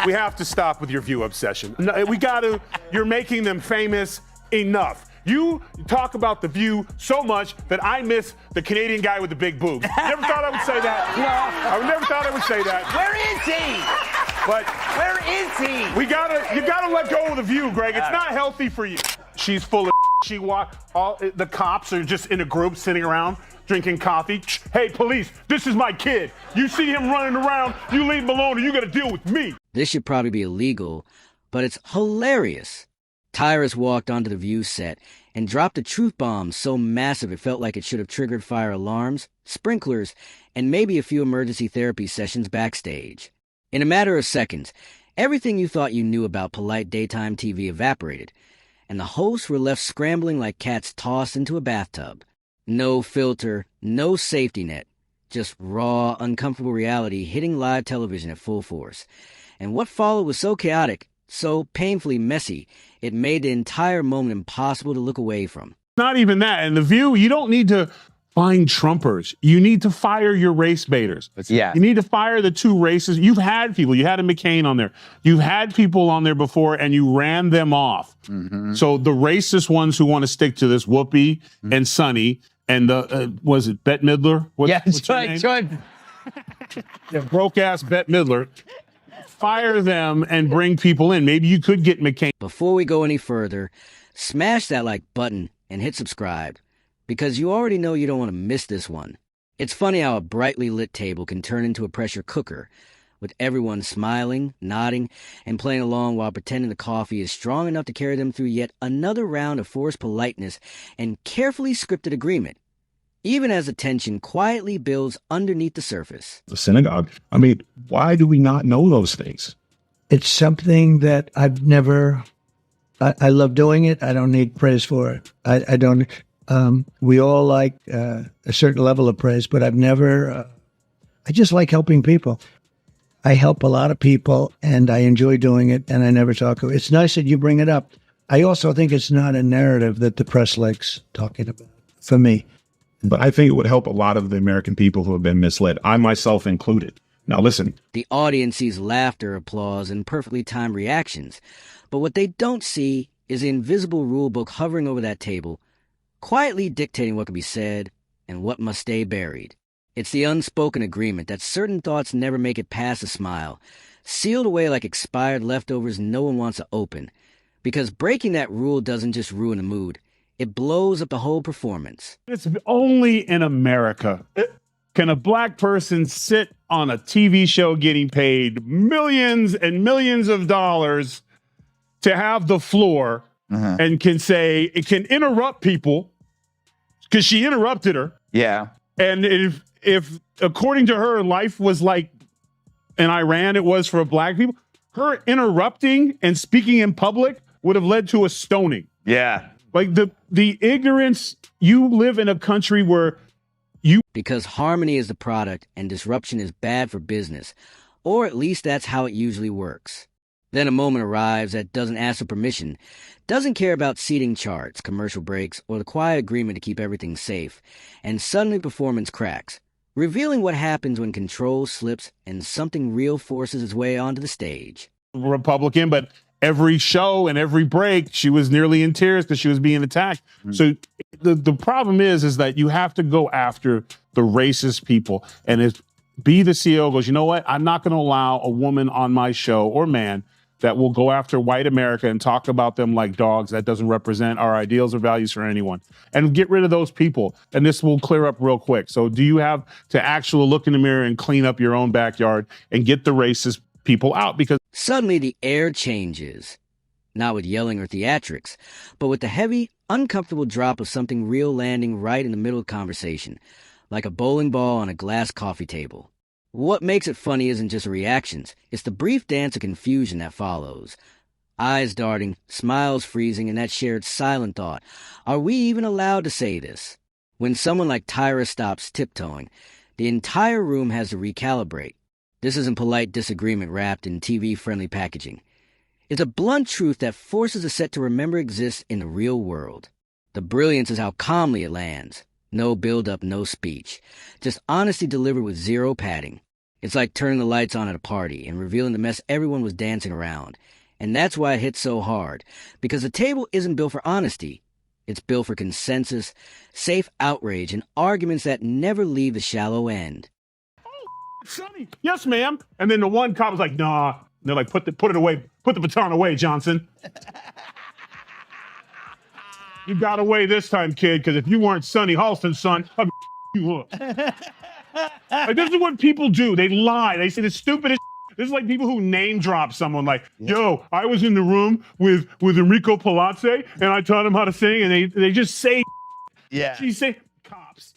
We have to stop with your View obsession. No, you're making them famous enough. You talk about The View so much that I miss the Canadian guy with the big boobs. Never thought I would say that. No, I never thought I would say that. Where is he? But where is he? You gotta let go of The View, Greg. It's not healthy for you. She's full of the cops are just in a group sitting around drinking coffee. Hey, police, this is my kid. You see him running around, you leave him alone, or you gotta deal with me. This should probably be illegal, but it's hilarious. Tyrus walked onto the View set and dropped a truth bomb so massive it felt like it should have triggered fire alarms, sprinklers, and maybe a few emergency therapy sessions backstage. In a matter of seconds, everything you thought you knew about polite daytime TV evaporated, and the hosts were left scrambling like cats tossed into a bathtub. No filter, no safety net, just raw, uncomfortable reality hitting live television at full force. And what followed was so chaotic, so painfully messy, it made the entire moment impossible to look away from. Not even that. In The View, you don't need to find Trumpers. You need to fire your race baiters. Yeah. You need to fire the two races. You've had people. You had a McCain on there. You've had people on there before, and you ran them off. Mm-hmm. So the racist ones who want to stick to this, Whoopi and Sonny, and was it Bette Midler? What's her name? The broke-ass Bette Midler. Fire them and bring people in. Maybe you could get McCain. Before we go any further, smash that like button and hit subscribe, because you already know you don't want to miss this one. It's funny how a brightly lit table can turn into a pressure cooker, with everyone smiling, nodding, and playing along while pretending the coffee is strong enough to carry them through yet another round of forced politeness and carefully scripted agreement, even as the tension quietly builds underneath the surface. The synagogue. I mean, why do we not know those things? It's something that I've never, I love doing it. I don't need praise for it. I don't, we all like a certain level of praise, but I've never, I just like helping people. I help a lot of people and I enjoy doing it and I never talk about it. It's nice that you bring it up. I also think it's not a narrative that the press likes talking about, for me. But I think it would help a lot of the American people who have been misled, I myself included. Now, listen. The audience sees laughter, applause, and perfectly timed reactions. But what they don't see is the invisible rule book hovering over that table, quietly dictating what can be said and what must stay buried. It's the unspoken agreement that certain thoughts never make it past a smile, sealed away like expired leftovers no one wants to open. Because breaking that rule doesn't just ruin a mood. It blows up the whole performance. It's only in America can a black person sit on a TV show getting paid millions and millions of dollars to have the floor and can say, it can interrupt people because she interrupted her. Yeah. And if according to her, life was like in Iran, it was for black people, her interrupting and speaking in public would have led to a stoning. Yeah. Like the ignorance, you live in a country where Because harmony is the product and disruption is bad for business, or at least that's how it usually works. Then a moment arrives that doesn't ask for permission, doesn't care about seating charts, commercial breaks, or the quiet agreement to keep everything safe, and suddenly performance cracks, revealing what happens when control slips and something real forces its way onto the stage. Republican, but every show and every break, she was nearly in tears because she was being attacked. Mm-hmm. So the problem is that you have to go after the racist people. And if the CEO goes, you know what? I'm not going to allow a woman on my show or man that will go after white America and talk about them like dogs. That doesn't represent our ideals or values for anyone. And get rid of those people. And this will clear up real quick. So do you have to actually look in the mirror and clean up your own backyard and get the racist people out? Because suddenly the air changes, not with yelling or theatrics, but with the heavy, uncomfortable drop of something real landing right in the middle of conversation, like a bowling ball on a glass coffee table. What makes it funny isn't just reactions, it's the brief dance of confusion that follows. Eyes darting, smiles freezing, and that shared silent thought, are we even allowed to say this? When someone like Tyrus stops tiptoeing, the entire room has to recalibrate. This isn't polite disagreement wrapped in TV-friendly packaging. It's a blunt truth that forces a set to remember exists in the real world. The brilliance is how calmly it lands. No build-up, no speech. Just honesty delivered with zero padding. It's like turning the lights on at a party and revealing the mess everyone was dancing around. And that's why it hits so hard, because the table isn't built for honesty. It's built for consensus, safe outrage, and arguments that never leave the shallow end. Sonny, yes, ma'am. And then the one cop was like, nah. And they're like, put it away. Put the baton away, Johnson. You got away this time, kid, because if you weren't Sonny Halston's son, I'd you up. Like, this is what people do. They lie. They say the stupidest. This is like people who name drop someone like, yo, I was in the room with Enrico Palazzi and I taught him how to sing, and they just say, Yeah. she say cops.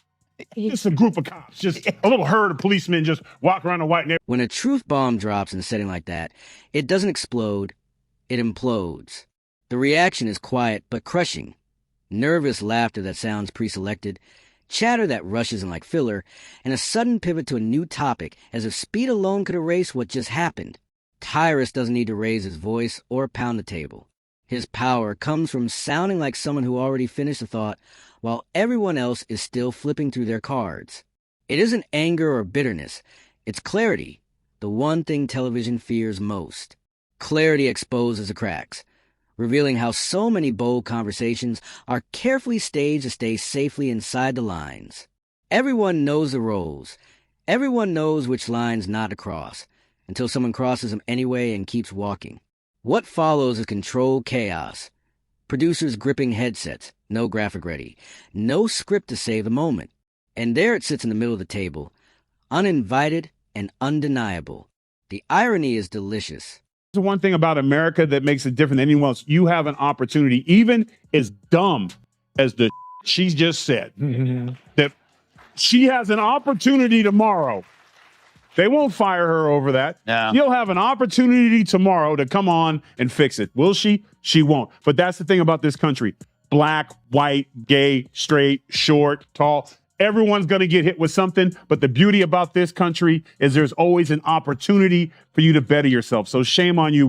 Just a group of cops, just a little herd of policemen just walk around a white neighborhood. When a truth bomb drops in a setting like that, it doesn't explode, it implodes. The reaction is quiet but crushing. Nervous laughter that sounds pre-selected, chatter that rushes in like filler, and a sudden pivot to a new topic as if speed alone could erase what just happened. Tyrus doesn't need to raise his voice or pound the table. His power comes from sounding like someone who already finished a thought while everyone else is still flipping through their cards. It isn't anger or bitterness. It's clarity, the one thing television fears most. Clarity exposes the cracks, revealing how so many bold conversations are carefully staged to stay safely inside the lines. Everyone knows the roles. Everyone knows which lines not to cross, until someone crosses them anyway and keeps walking. What follows is controlled chaos. Producers gripping headsets, no graphic ready, no script to save the moment. And there it sits in the middle of the table, uninvited and undeniable. The irony is delicious. The one thing about America that makes it different than anyone else, you have an opportunity, even as dumb as the she just said, that she has an opportunity tomorrow. They won't fire her over that. No. She'll have an opportunity tomorrow to come on and fix it. Will she? She won't. But that's the thing about this country. Black, white, gay, straight, short, tall. Everyone's going to get hit with something. But the beauty about this country is there's always an opportunity for you to better yourself. So shame on you.